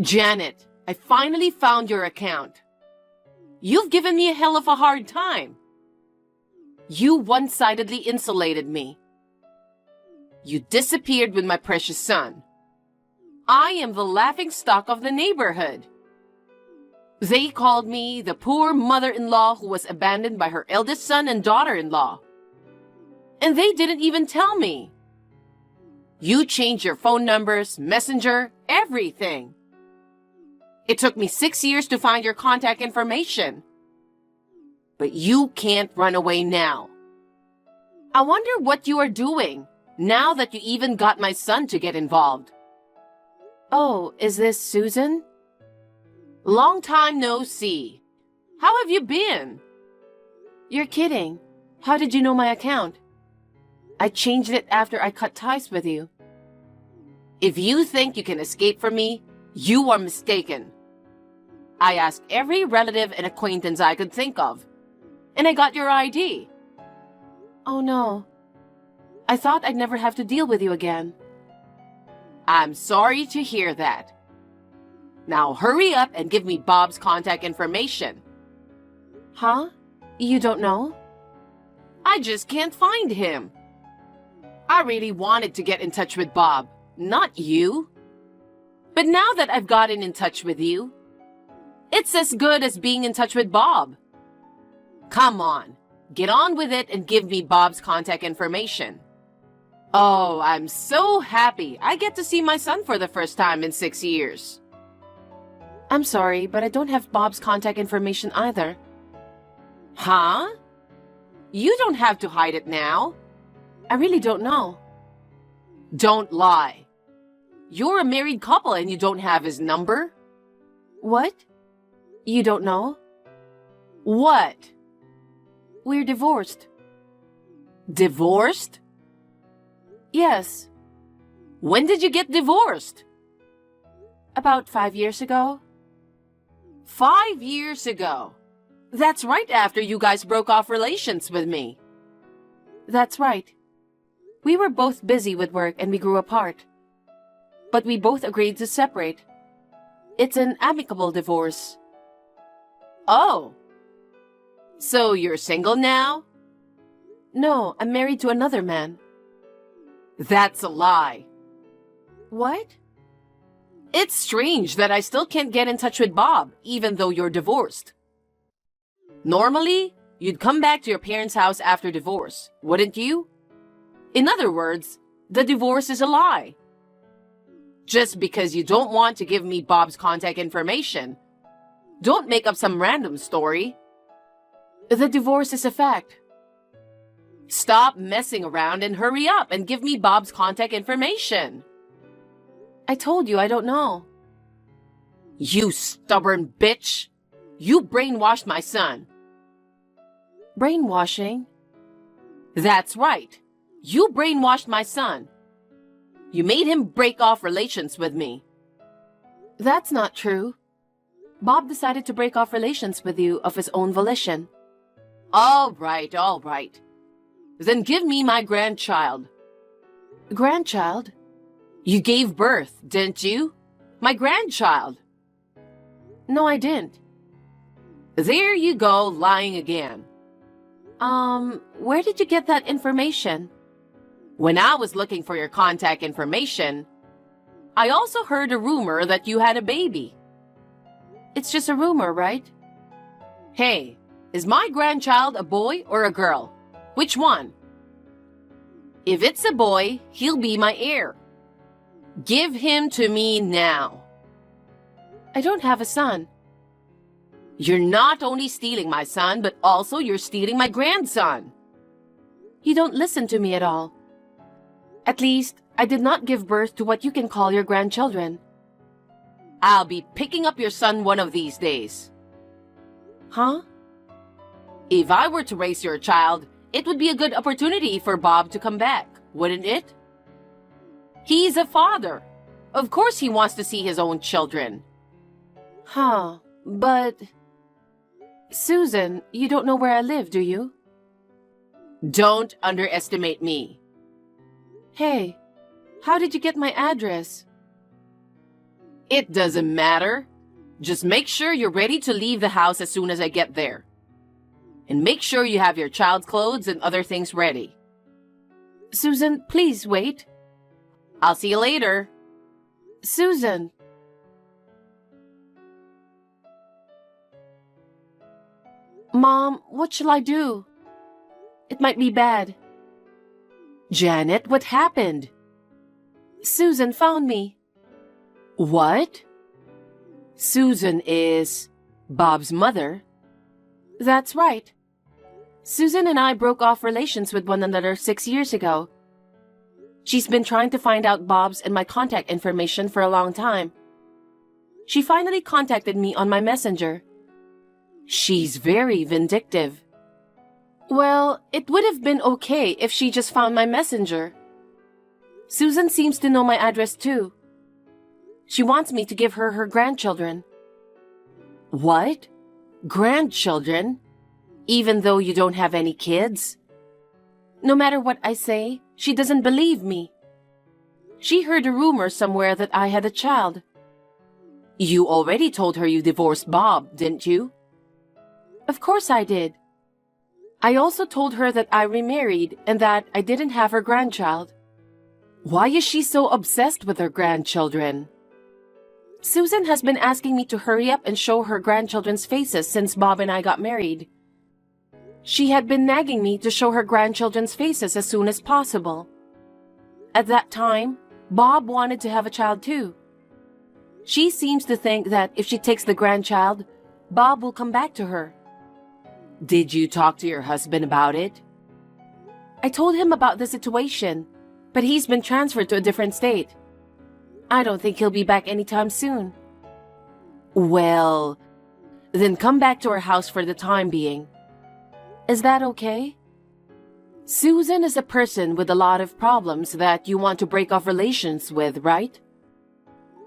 Janet, I finally found your account. You've given me a hell of a hard time. You one-sidedly insulated me. You disappeared with my precious son. I am the laughingstock of the neighborhood. They called me the poor mother-in-law who was abandoned by her eldest son and daughter-in-law. And they didn't even tell me. You changed your phone numbers, messenger, everything. It took me 6 years to find your contact information. But you can't run away now. I wonder what you are doing now that you even got my son to get involved. Oh, is this Susan? Long time no see. How have you been? You're kidding. How did you know my account? I changed it after I cut ties with you. If you think you can escape from me, you are mistaken. I asked every relative and acquaintance I could think of, and I got your ID. Oh no. I thought I'd never have to deal with you again. I'm sorry to hear that. Now hurry up and give me Bob's contact information. Huh? You don't know? I just can't find him. I really wanted to get in touch with Bob, not you. But now that I've gotten in touch with you, it's as good as being in touch with Bob. Come on, get on with it and give me Bob's contact information. Oh, I'm so happy I get to see my son for the first time in 6 years. I'm sorry, but I don't have Bob's contact information either. Huh? You don't have to hide it now. I really don't know. Don't lie. You're a married couple and you don't have his number? What? You don't know? What? We're divorced. Divorced? Yes. When did you get divorced? About 5 years ago. 5 years ago? That's right after you guys broke off relations with me. That's right. We were both busy with work and we grew apart. But we both agreed to separate. It's an amicable divorce. Oh. So you're single now? No, I'm married to another man. That's a lie. What? It's strange that I still can't get in touch with Bob, even though you're divorced. Normally, you'd come back to your parents' house after divorce, wouldn't you? In other words, the divorce is a lie. Just because you don't want to give me Bob's contact information, don't make up some random story. The divorce is a fact. Stop messing around and hurry up and give me Bob's contact information. I told you I don't know. You stubborn bitch! You brainwashed my son. Brainwashing? That's right. You brainwashed my son. You made him break off relations with me. That's not true. Bob decided to break off relations with you of his own volition. All right, all right. Then give me my grandchild. Grandchild? You gave birth, didn't you? My grandchild. No, I didn't. There you go, lying again. Where did you get that information? When I was looking for your contact information, I also heard a rumor that you had a baby. It's just a rumor, right? Hey, is my grandchild a boy or a girl? Which one? If it's a boy, he'll be my heir. Give him to me now. I don't have a son. You're not only stealing my son, but also you're stealing my grandson. You don't listen to me at all. At least, I did not give birth to what you can call your grandchildren. I'll be picking up your son one of these days. Huh? If I were to raise your child, it would be a good opportunity for Bob to come back, wouldn't it? He's a father. Of course he wants to see his own children. Huh, but... Susan, you don't know where I live, do you? Don't underestimate me. Hey, how did you get my address? It doesn't matter. Just make sure you're ready to leave the house as soon as I get there. And make sure you have your child's clothes and other things ready. Susan, please wait. I'll see you later. Susan. Mom, what shall I do? It might be bad. Janet, what happened? Susan found me. What? Susan is Bob's mother? That's right. Susan and I broke off relations with one another 6 years ago. She's been trying to find out Bob's and my contact information for a long time. She finally contacted me on my messenger. She's very vindictive. Well, it would have been okay if she just found my messenger. Susan seems to know my address too. She wants me to give her her grandchildren. What? Grandchildren? Even though you don't have any kids? No matter what I say, she doesn't believe me. She heard a rumor somewhere that I had a child. You already told her you divorced Bob, didn't you? Of course I did. I also told her that I remarried and that I didn't have her grandchild. Why is she so obsessed with her grandchildren? Susan has been asking me to hurry up and show her grandchildren's faces since Bob and I got married. She had been nagging me to show her grandchildren's faces as soon as possible. At that time, Bob wanted to have a child too. She seems to think that if she takes the grandchild, Bob will come back to her. Did you talk to your husband about it? I told him about the situation, but he's been transferred to a different state. I don't think he'll be back anytime soon. Well, then come back to our house for the time being. Is that okay? Susan is a person with a lot of problems that you want to break off relations with, right?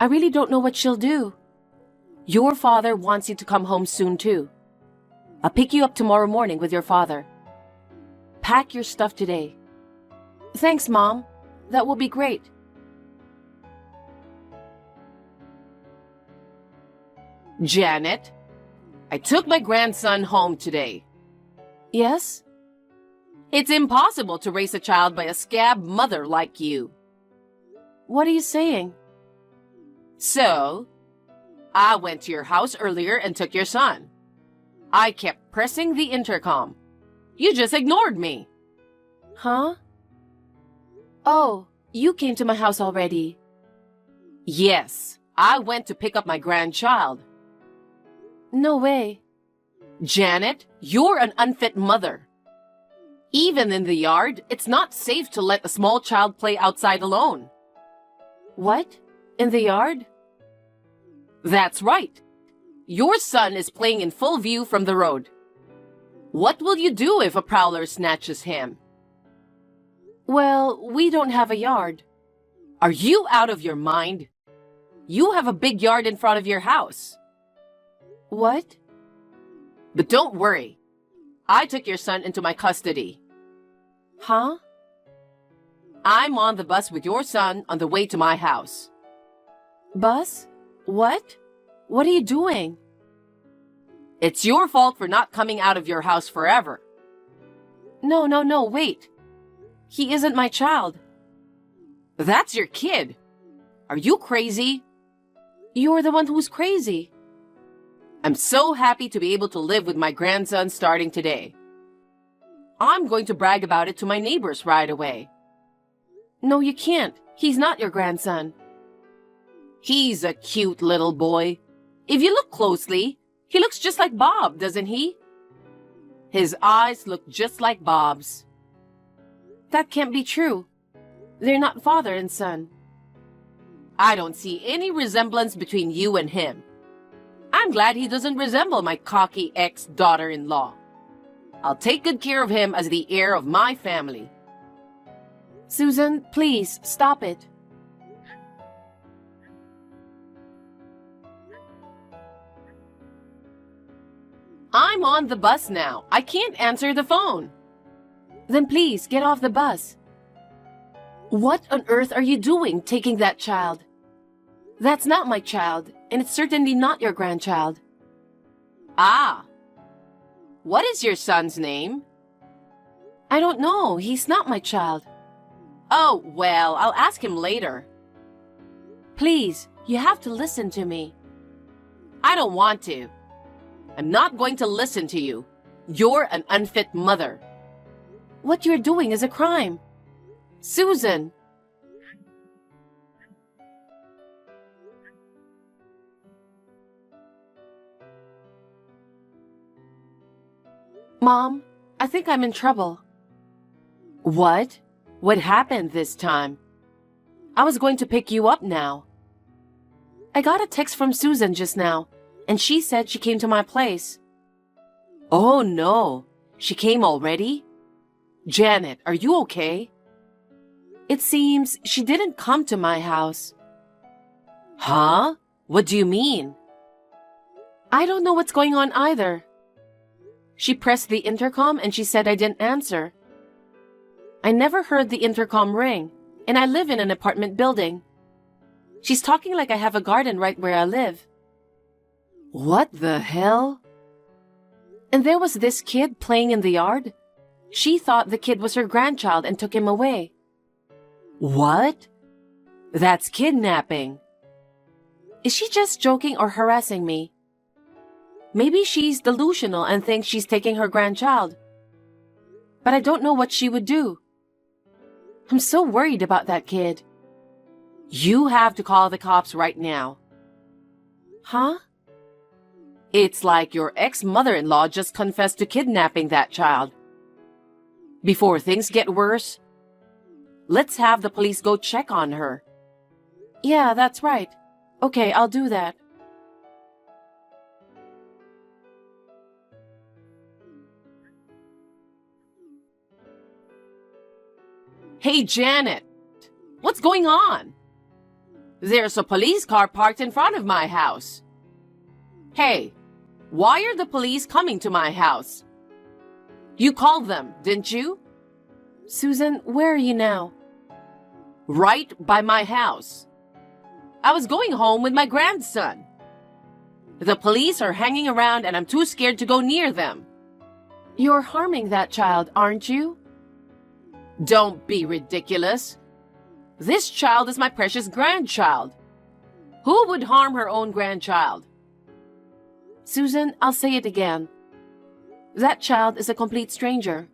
I really don't know what she'll do. Your father wants you to come home soon too. I'll pick you up tomorrow morning with your father. Pack your stuff today. Thanks, Mom. That will be great. Janet, I took my grandson home today. Yes? It's impossible to raise a child by a scab mother like you. What are you saying? So, I went to your house earlier and took your son. I kept pressing the intercom. You just ignored me. Huh? Oh, you came to my house already. Yes, I went to pick up my grandchild. No way. Janet, you're an unfit mother. Even in the yard, it's not safe to let a small child play outside alone. What? In the yard? That's right. Your son is playing in full view from the road. What will you do if a prowler snatches him? Well, we don't have a yard. Are you out of your mind? You have a big yard in front of your house. What? But don't worry. I took your son into my custody. Huh? I'm on the bus with your son on the way to my house. Bus? What? What are you doing? It's your fault for not coming out of your house forever. No, wait. He isn't my child. That's your kid. Are you crazy? You're the one who's crazy. I'm so happy to be able to live with my grandson starting today. I'm going to brag about it to my neighbors right away. No, you can't. He's not your grandson. He's a cute little boy. If you look closely, he looks just like Bob, doesn't he? His eyes look just like Bob's. That can't be true. They're not father and son. I don't see any resemblance between you and him. I'm glad he doesn't resemble my cocky ex-daughter-in-law. I'll take good care of him as the heir of my family. Susan, please, stop it. I'm on the bus now. I can't answer the phone. Then please, get off the bus. What on earth are you doing taking that child? That's not my child, and it's certainly not your grandchild. Ah. What is your son's name? I don't know. He's not my child. Oh, well, I'll ask him later. Please, you have to listen to me. I don't want to. I'm not going to listen to you. You're an unfit mother. What you're doing is a crime. Susan! Mom, I think I'm in trouble. What? What happened this time? I was going to pick you up now. I got a text from Susan just now, and she said she came to my place. Oh no, she came already? Janet, are you okay? It seems she didn't come to my house. Huh? What do you mean? I don't know what's going on either. She pressed the intercom and she said I didn't answer. I never heard the intercom ring, and I live in an apartment building. She's talking like I have a garden right where I live. What the hell? And there was this kid playing in the yard. She thought the kid was her grandchild and took him away. What? That's kidnapping. Is she just joking or harassing me? Maybe she's delusional and thinks she's taking her grandchild. But I don't know what she would do. I'm so worried about that kid. You have to call the cops right now. Huh? It's like your ex-mother-in-law just confessed to kidnapping that child. Before things get worse, let's have the police go check on her. Yeah, that's right. Okay, I'll do that. Hey, Janet, what's going on? There's a police car parked in front of my house. Hey, why are the police coming to my house? You called them, didn't you? Susan, where are you now? Right by my house. I was going home with my grandson. The police are hanging around and I'm too scared to go near them. You're harming that child, aren't you? Don't be ridiculous. This child is my precious grandchild. Who would harm her own grandchild? Susan, I'll say it again. That child is a complete stranger.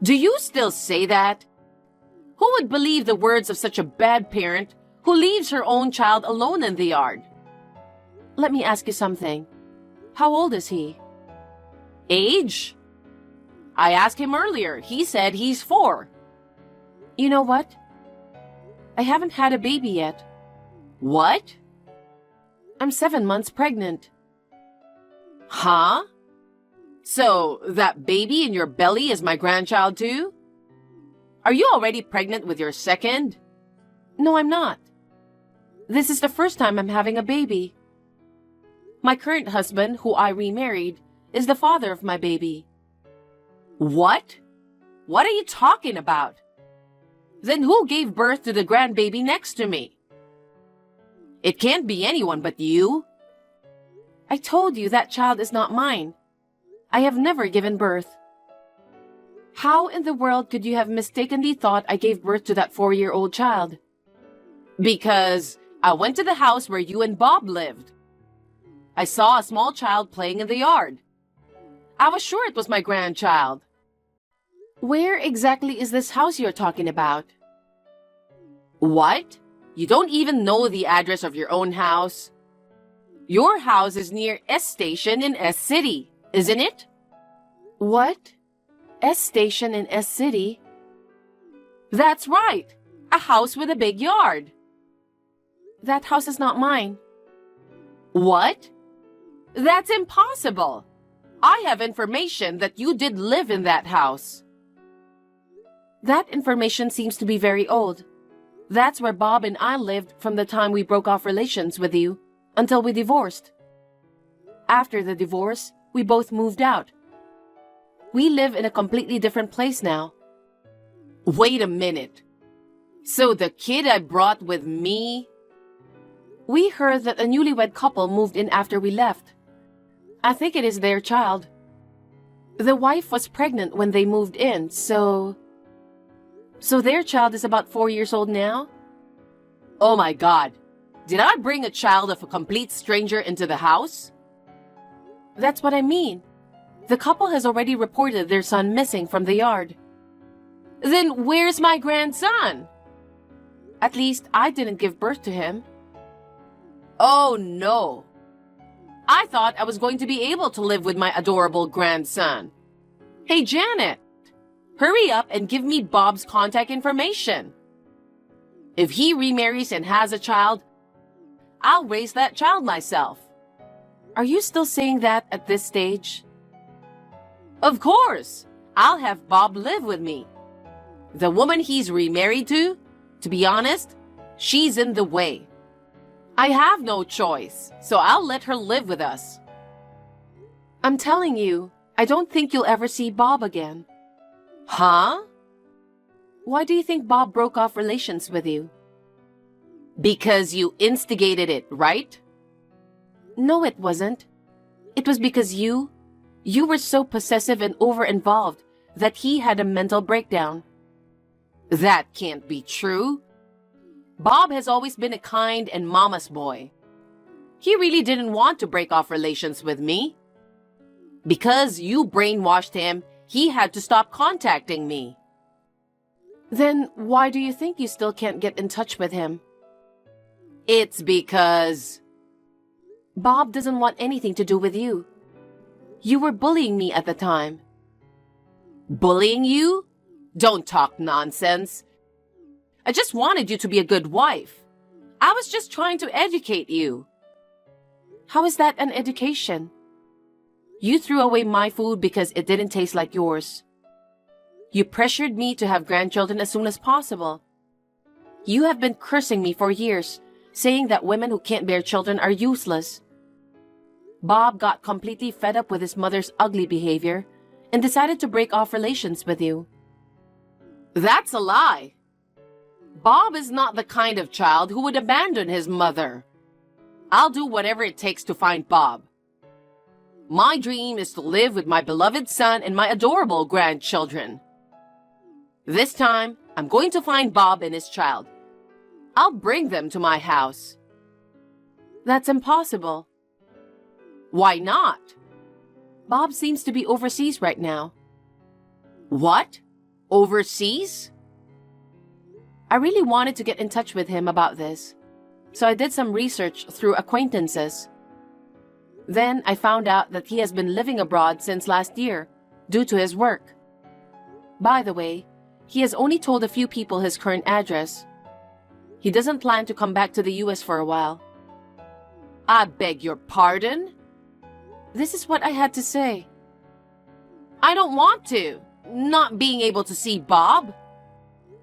Do you still say that? Who would believe the words of such a bad parent who leaves her own child alone in the yard? Let me ask you something. How old is he? Age? I asked him earlier. He said he's 4. You know what? I haven't had a baby yet. What? I'm 7 months pregnant. Huh? So, that baby in your belly is my grandchild too? Are you already pregnant with your second? No, I'm not. This is the first time I'm having a baby. My current husband, who I remarried, is the father of my baby. What? What are you talking about? Then who gave birth to the grandbaby next to me? It can't be anyone but you. I told you that child is not mine. I have never given birth. How in the world could you have mistakenly thought I gave birth to that 4-year-old child? Because I went to the house where you and Bob lived. I saw a small child playing in the yard. I was sure it was my grandchild. Where exactly is this house you're talking about? What? You don't even know the address of your own house? Your house is near S Station in S City, isn't it? What? S Station in S City? That's right. A house with a big yard. That house is not mine. What? That's impossible. I have information that you did live in that house. That information seems to be very old. That's where Bob and I lived from the time we broke off relations with you until we divorced. After the divorce, we both moved out. We live in a completely different place now. Wait a minute. So the kid I brought with me We heard that a newlywed couple moved in after we left. I think it is their child. The wife was pregnant when they moved in, so their child is about 4 years old now? Oh my God. Did I bring a child of a complete stranger into the house? That's what I mean. The couple has already reported their son missing from the yard. Then where's my grandson? At least I didn't give birth to him. Oh no. I thought I was going to be able to live with my adorable grandson. Hey Janet, hurry up and give me Bob's contact information. If he remarries and has a child, I'll raise that child myself. Are you still saying that at this stage? Of course, I'll have Bob live with me. The woman he's remarried to be honest, she's in the way. I have no choice, so I'll let her live with us. I'm telling you, I don't think you'll ever see Bob again. Huh? Why do you think Bob broke off relations with you? Because you instigated it, right? No, it wasn't. It was because you were so possessive and over-involved that he had a mental breakdown. That can't be true. Bob has always been a kind and mama's boy. He really didn't want to break off relations with me. Because you brainwashed him, he had to stop contacting me. Then why do you think you still can't get in touch with him? It's because Bob doesn't want anything to do with you. You were bullying me at the time. Bullying you? Don't talk nonsense. I just wanted you to be a good wife. I was just trying to educate you. How is that an education? You threw away my food because it didn't taste like yours. You pressured me to have grandchildren as soon as possible. You have been cursing me for years, saying that women who can't bear children are useless. Bob got completely fed up with his mother's ugly behavior and decided to break off relations with you. That's a lie. Bob is not the kind of child who would abandon his mother. I'll do whatever it takes to find Bob. My dream is to live with my beloved son and my adorable grandchildren. This time, I'm going to find Bob and his child. I'll bring them to my house. That's impossible. Why not? Bob seems to be overseas right now. What? Overseas? I really wanted to get in touch with him about this, so I did some research through acquaintances. Then I found out that he has been living abroad since last year, due to his work. By the way, he has only told a few people his current address. He doesn't plan to come back to the US for a while. I beg your pardon? This is what I had to say. I don't want to. Not being able to see Bob.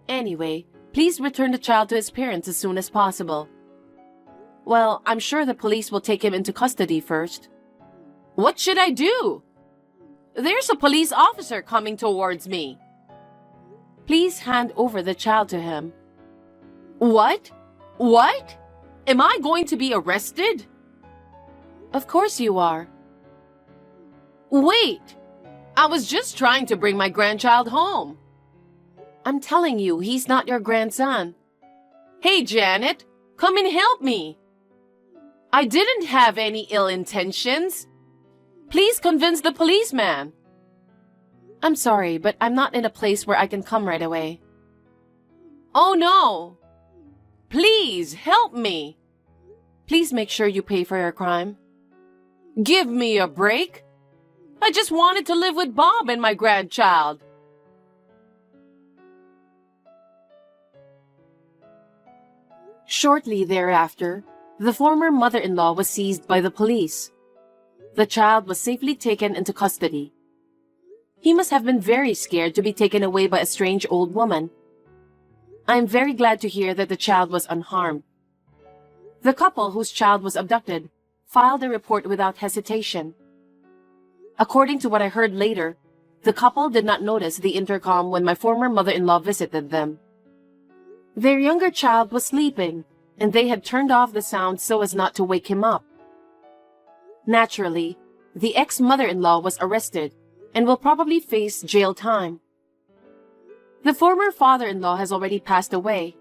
Anyway, please return the child to his parents as soon as possible. Well, I'm sure the police will take him into custody first. What should I do? There's a police officer coming towards me. Please hand over the child to him. What? What? Am I going to be arrested? Of course you are. Wait! I was just trying to bring my grandchild home. I'm telling you, he's not your grandson. Hey, Janet, come and help me. I didn't have any ill intentions. Please convince the policeman. I'm sorry, but I'm not in a place where I can come right away. Oh no! Please help me. Please make sure you pay for your crime. Give me a break. I just wanted to live with Bob and my grandchild. Shortly thereafter, the former mother-in-law was seized by the police. The child was safely taken into custody. He must have been very scared to be taken away by a strange old woman. I am very glad to hear that the child was unharmed. The couple whose child was abducted filed a report without hesitation. According to what I heard later, the couple did not notice the intercom when my former mother-in-law visited them. Their younger child was sleeping, and they had turned off the sound so as not to wake him up. Naturally, the ex-mother-in-law was arrested and will probably face jail time. The former father-in-law has already passed away,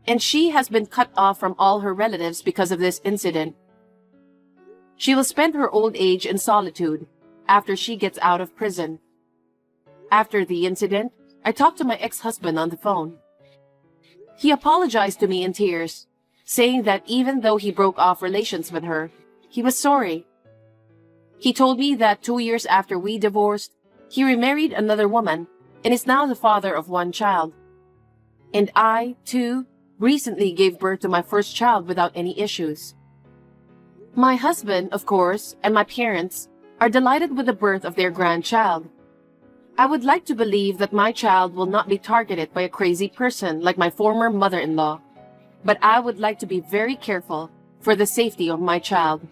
and she has been cut off from all her relatives because of this incident. She will spend her old age in solitude after she gets out of prison. After the incident, I talked to my ex-husband on the phone. He apologized to me in tears, saying that even though he broke off relations with her, he was sorry. He told me that 2 years after we divorced, he remarried another woman and is now the father of one child. And I, too, recently gave birth to my first child without any issues. My husband, of course, and my parents are delighted with the birth of their grandchild. I would like to believe that my child will not be targeted by a crazy person like my former mother-in-law, but I would like to be very careful for the safety of my child.